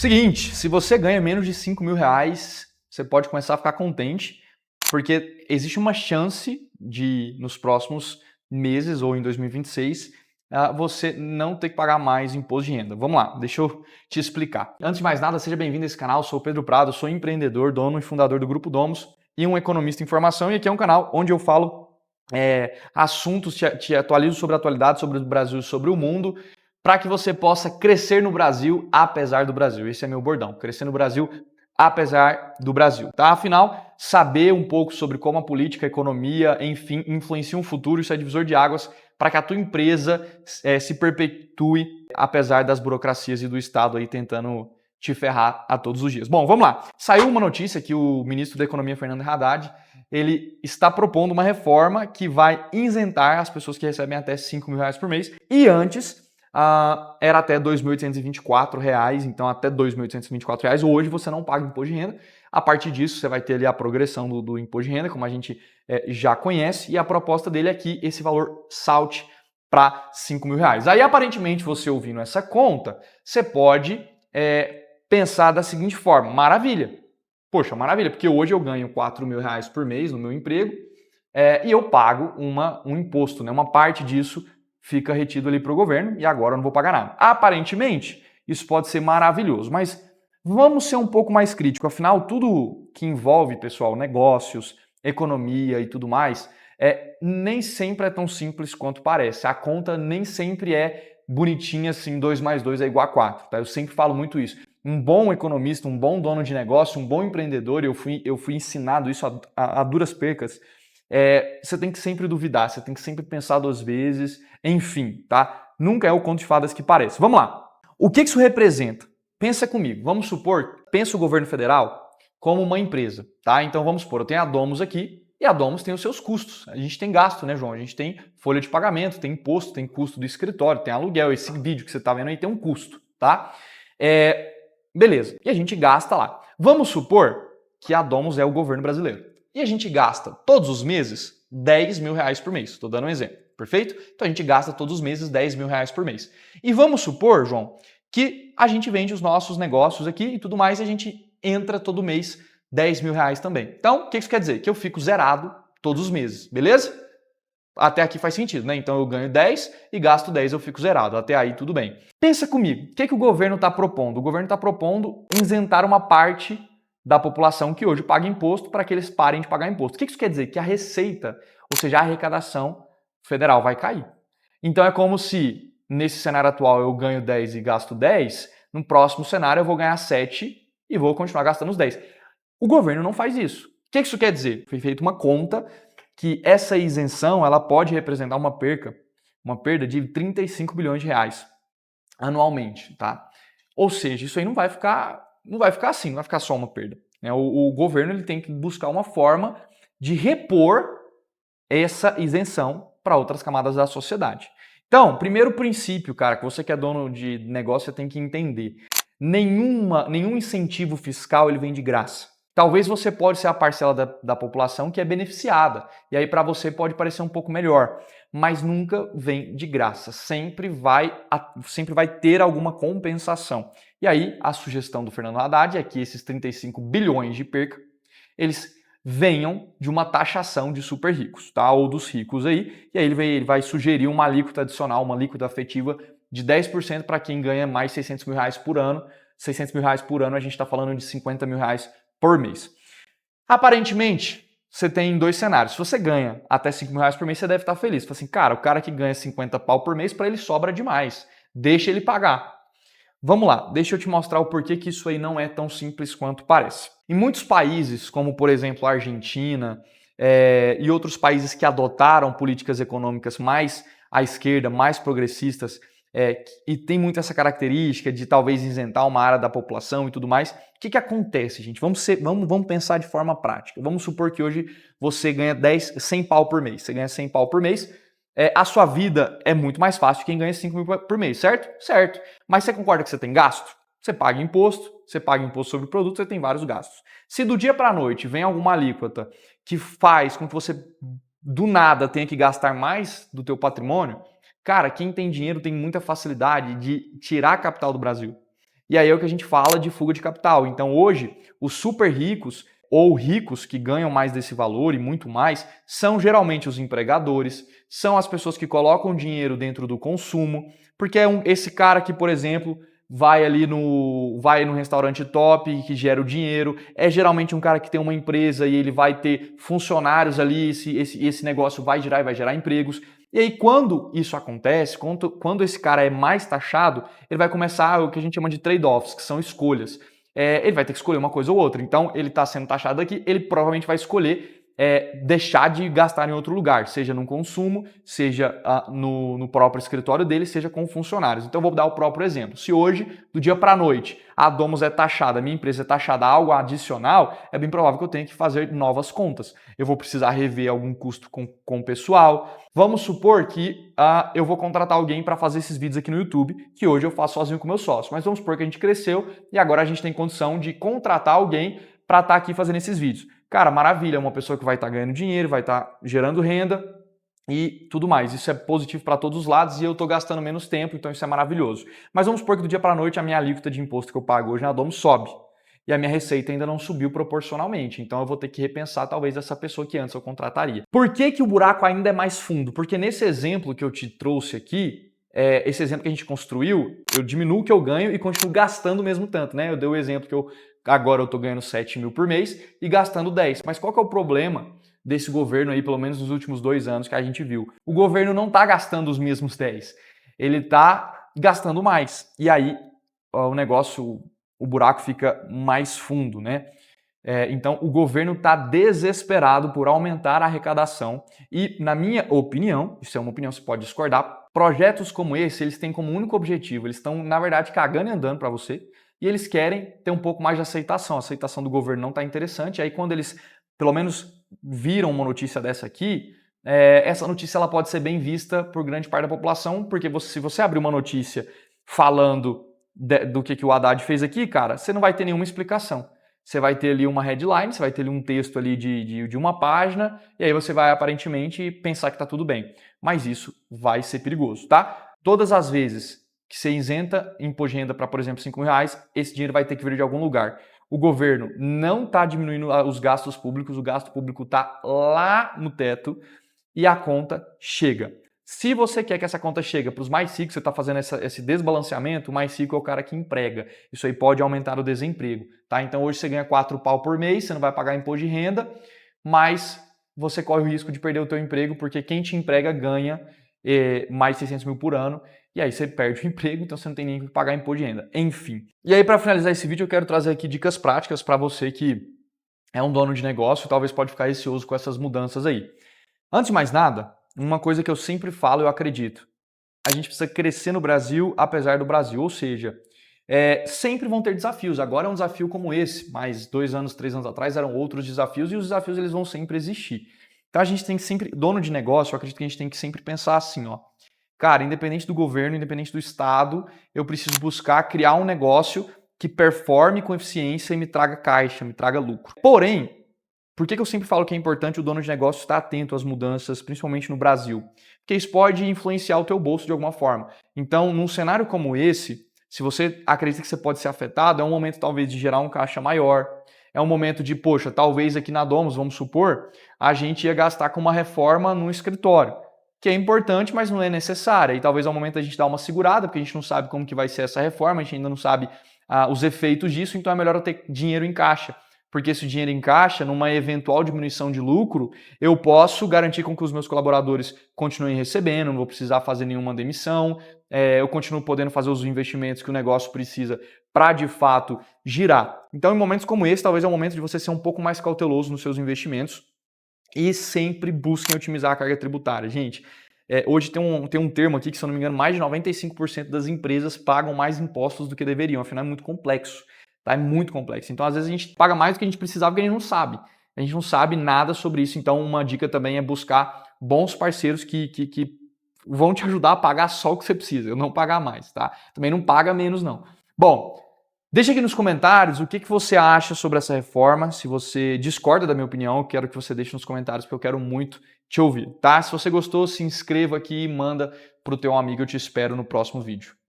Seguinte, se você ganha menos de 5 mil reais, você pode começar a ficar contente, porque existe uma chance de, nos próximos meses ou em 2026, você não ter que pagar mais imposto de renda. Vamos lá, deixa eu te explicar. Antes de mais nada, seja bem-vindo a esse canal, eu sou o Pedro Prado, sou empreendedor, dono e fundador do Grupo Domus e um economista em formação, e aqui é um canal onde eu falo assuntos, te atualizo sobre a atualidade, sobre o Brasil e sobre o mundo, para que você possa crescer no Brasil, apesar do Brasil. Esse é meu bordão, crescer no Brasil, apesar do Brasil, tá? Afinal, saber um pouco sobre como a política, a economia, enfim, influenciam o futuro, isso é divisor de águas para que a tua empresa se perpetue, apesar das burocracias e do Estado aí tentando te ferrar a todos os dias. Bom, vamos lá. Saiu uma notícia que o ministro da Economia, Fernando Haddad, ele está propondo uma reforma que vai isentar as pessoas que recebem até 5 mil reais por mês, e antes era até R$ 2.824, então até R$ 2.824, hoje você não paga imposto de renda. A partir disso, você vai ter ali a progressão do imposto de renda, como a gente já conhece, e a proposta dele é que esse valor salte para 5 mil reais. Aí, aparentemente, você ouvindo essa conta, você pode pensar da seguinte forma: maravilha, poxa, maravilha, porque hoje eu ganho 4 mil reais por mês no meu emprego e eu pago um imposto, né? Uma parte disso fica retido ali para o governo e agora eu não vou pagar nada. Aparentemente, isso pode ser maravilhoso, mas vamos ser um pouco mais crítico. Afinal, tudo que envolve, pessoal, negócios, economia e tudo mais, nem sempre é tão simples quanto parece. A conta nem sempre é bonitinha assim, 2 mais 2 é igual a 4, tá? Eu sempre falo muito isso. Um bom economista, um bom dono de negócio, um bom empreendedor, eu fui ensinado isso a duras percas, você tem que sempre duvidar, você tem que sempre pensar 2 vezes, enfim, tá? Nunca é o conto de fadas que parece. Vamos lá. O que isso representa? Pensa comigo. Vamos supor, pensa o governo federal como uma empresa, tá? Então vamos supor, eu tenho a Domus aqui e a Domus tem os seus custos. A gente tem gasto, né, João? A gente tem folha de pagamento, tem imposto, tem custo do escritório, tem aluguel. Esse vídeo que você tá vendo aí tem um custo, tá? Beleza. E a gente gasta lá. Vamos supor que a Domus é o governo brasileiro. E a gente gasta todos os meses 10 mil reais por mês. Estou dando um exemplo, perfeito? Então a gente gasta todos os meses 10 mil reais por mês. E vamos supor, João, que a gente vende os nossos negócios aqui e tudo mais e a gente entra todo mês 10 mil reais também. Então, o que isso quer dizer? Que eu fico zerado todos os meses, beleza? Até aqui faz sentido, né? Então eu ganho 10 e gasto 10, eu fico zerado. Até aí tudo bem. Pensa comigo, o que o governo está propondo? O governo está propondo isentar uma parte da população que hoje paga imposto para que eles parem de pagar imposto. O que isso quer dizer? Que a receita, ou seja, a arrecadação federal vai cair. Então é como se nesse cenário atual eu ganho 10 e gasto 10, no próximo cenário eu vou ganhar 7 e vou continuar gastando os 10. O governo não faz isso. O que isso quer dizer? Foi feita uma conta que essa isenção ela pode representar uma perda de 35 bilhões de reais anualmente, tá? Ou seja, isso aí não vai ficar assim, não vai ficar só uma perda. Né? O governo ele tem que buscar uma forma de repor essa isenção para outras camadas da sociedade. Então, primeiro princípio, cara, que você que é dono de negócio, você tem que entender. Nenhum incentivo fiscal ele vem de graça. Talvez você pode ser a parcela da população que é beneficiada, e aí para você pode parecer um pouco melhor, mas nunca vem de graça, sempre vai ter alguma compensação. E aí a sugestão do Fernando Haddad é que esses 35 bilhões de perca, eles venham de uma taxação de super ricos, tá? Ou dos ricos aí, e aí ele vai sugerir uma alíquota adicional, uma alíquota afetiva de 10% para quem ganha mais 600 mil reais por ano. 600 mil reais por ano, a gente está falando de 50 mil reais por mês. Aparentemente, você tem 2 cenários. Se você ganha até 5 mil reais por mês, você deve estar feliz. Você fala assim, cara, o cara que ganha 50 pau por mês, para ele sobra demais. Deixa ele pagar. Vamos lá, deixa eu te mostrar o porquê que isso aí não é tão simples quanto parece. Em muitos países, como por exemplo a Argentina e outros países que adotaram políticas econômicas mais à esquerda, mais progressistas, e tem muito essa característica de talvez isentar uma área da população e tudo mais, o que acontece, gente? Vamos pensar de forma prática. Vamos supor que hoje você ganha 100 pau por mês. Você ganha 100 pau por mês, a sua vida é muito mais fácil que quem ganha 5 mil por mês, certo? Certo. Mas você concorda que você tem gasto? Você paga imposto sobre o produto, você tem vários gastos. Se do dia para a noite vem alguma alíquota que faz com que você do nada tenha que gastar mais do teu patrimônio, cara, quem tem dinheiro tem muita facilidade de tirar a capital do Brasil. E aí é o que a gente fala de fuga de capital. Então hoje, os super ricos ou ricos que ganham mais desse valor e muito mais, são geralmente os empregadores, são as pessoas que colocam dinheiro dentro do consumo, porque esse cara que, por exemplo, vai no restaurante top que gera o dinheiro, é geralmente um cara que tem uma empresa e ele vai ter funcionários ali, esse negócio vai girar e vai gerar empregos. E aí, quando isso acontece, quando esse cara é mais taxado, ele vai começar o que a gente chama de trade-offs, que são escolhas. Ele vai ter que escolher uma coisa ou outra. Então, ele está sendo taxado aqui, ele provavelmente vai escolher deixar de gastar em outro lugar, seja no consumo, seja no próprio escritório dele, seja com funcionários. Então, eu vou dar o próprio exemplo. Se hoje, do dia para a noite, a Domus é taxada, a minha empresa é taxada algo adicional, é bem provável que eu tenha que fazer novas contas. Eu vou precisar rever algum custo com o pessoal. Vamos supor que eu vou contratar alguém para fazer esses vídeos aqui no YouTube, que hoje eu faço sozinho com meu sócio. Mas vamos supor que a gente cresceu e agora a gente tem condição de contratar alguém para estar aqui fazendo esses vídeos. Cara, maravilha, é uma pessoa que vai estar ganhando dinheiro, vai estar gerando renda e tudo mais. Isso é positivo para todos os lados e eu estou gastando menos tempo, então isso é maravilhoso. Mas vamos supor que do dia para a noite a minha alíquota de imposto que eu pago hoje na Domus sobe e a minha receita ainda não subiu proporcionalmente. Então eu vou ter que repensar talvez essa pessoa que antes eu contrataria. Por que o buraco ainda é mais fundo? Porque nesse exemplo que eu te trouxe aqui, esse exemplo que a gente construiu, eu diminuo o que eu ganho e continuo gastando o mesmo tanto, né? Eu dei o exemplo que agora eu estou ganhando 7 mil por mês e gastando 10. Mas qual que é o problema desse governo aí, pelo menos nos últimos 2 anos que a gente viu? O governo não está gastando os mesmos 10. Ele está gastando mais. E aí o buraco fica mais fundo, né? Então, o governo está desesperado por aumentar a arrecadação e, na minha opinião, isso é uma opinião, você pode discordar, projetos como esse, eles têm como único objetivo, eles estão, na verdade, cagando e andando para você e eles querem ter um pouco mais de aceitação. A aceitação do governo não está interessante, e aí quando eles, pelo menos, viram uma notícia dessa aqui, essa notícia ela pode ser bem vista por grande parte da população, porque se você abrir uma notícia falando do que o Haddad fez aqui, cara, você não vai ter nenhuma explicação. Você vai ter ali uma headline, você vai ter ali um texto ali de uma página, e aí você vai aparentemente pensar que está tudo bem. Mas isso vai ser perigoso, tá? Todas as vezes que você isenta imposto de renda para, por exemplo, R$5.000, esse dinheiro vai ter que vir de algum lugar. O governo não está diminuindo os gastos públicos, o gasto público está lá no teto e a conta chega. Se você quer que essa conta chegue para os mais ricos, você está fazendo esse desbalanceamento, o mais rico é o cara que emprega. Isso aí pode aumentar o desemprego. Tá? Então hoje você ganha 4 pau por mês, você não vai pagar imposto de renda, mas você corre o risco de perder o teu emprego, porque quem te emprega ganha mais 600 mil por ano, e aí você perde o emprego, então você não tem nem que pagar imposto de renda. Enfim. E aí, para finalizar esse vídeo, eu quero trazer aqui dicas práticas para você que é um dono de negócio e talvez pode ficar receoso com essas mudanças aí. Antes de mais nada, uma coisa que eu sempre falo, eu acredito, a gente precisa crescer no Brasil apesar do Brasil, ou seja, sempre vão ter desafios. Agora é um desafio como esse, mas 2 anos, 3 anos atrás eram outros desafios e os desafios eles vão sempre existir. Então a gente tem que sempre, dono de negócio, eu acredito que a gente tem que sempre pensar assim, ó, cara, independente do governo, independente do estado, eu preciso buscar criar um negócio que performe com eficiência e me traga caixa, me traga lucro. Porém, por que eu sempre falo que é importante o dono de negócio estar atento às mudanças, principalmente no Brasil? Porque isso pode influenciar o teu bolso de alguma forma. Então, num cenário como esse, se você acredita que você pode ser afetado, é um momento talvez de gerar um caixa maior. É um momento de, poxa, talvez aqui na Domus, vamos supor, a gente ia gastar com uma reforma no escritório, que é importante, mas não é necessária. E talvez é o momento da gente dar uma segurada, porque a gente não sabe como que vai ser essa reforma, a gente ainda não sabe os efeitos disso, então é melhor eu ter dinheiro em caixa. Porque se o dinheiro em caixa, numa eventual diminuição de lucro, eu posso garantir com que os meus colaboradores continuem recebendo, não vou precisar fazer nenhuma demissão, eu continuo podendo fazer os investimentos que o negócio precisa para, de fato, girar. Então, em momentos como esse, talvez é o momento de você ser um pouco mais cauteloso nos seus investimentos e sempre busquem otimizar a carga tributária. Gente, hoje tem um termo aqui que, se eu não me engano, mais de 95% das empresas pagam mais impostos do que deveriam, afinal é muito complexo. Tá? É muito complexo. Então, às vezes, a gente paga mais do que a gente precisava porque a gente não sabe. A gente não sabe nada sobre isso. Então, uma dica também é buscar bons parceiros que vão te ajudar a pagar só o que você precisa, não pagar mais, tá? Também não paga menos, não. Bom, deixa aqui nos comentários o que você acha sobre essa reforma. Se você discorda da minha opinião, eu quero que você deixe nos comentários, porque eu quero muito te ouvir, tá? Se você gostou, se inscreva aqui e manda pro teu amigo. Eu te espero no próximo vídeo.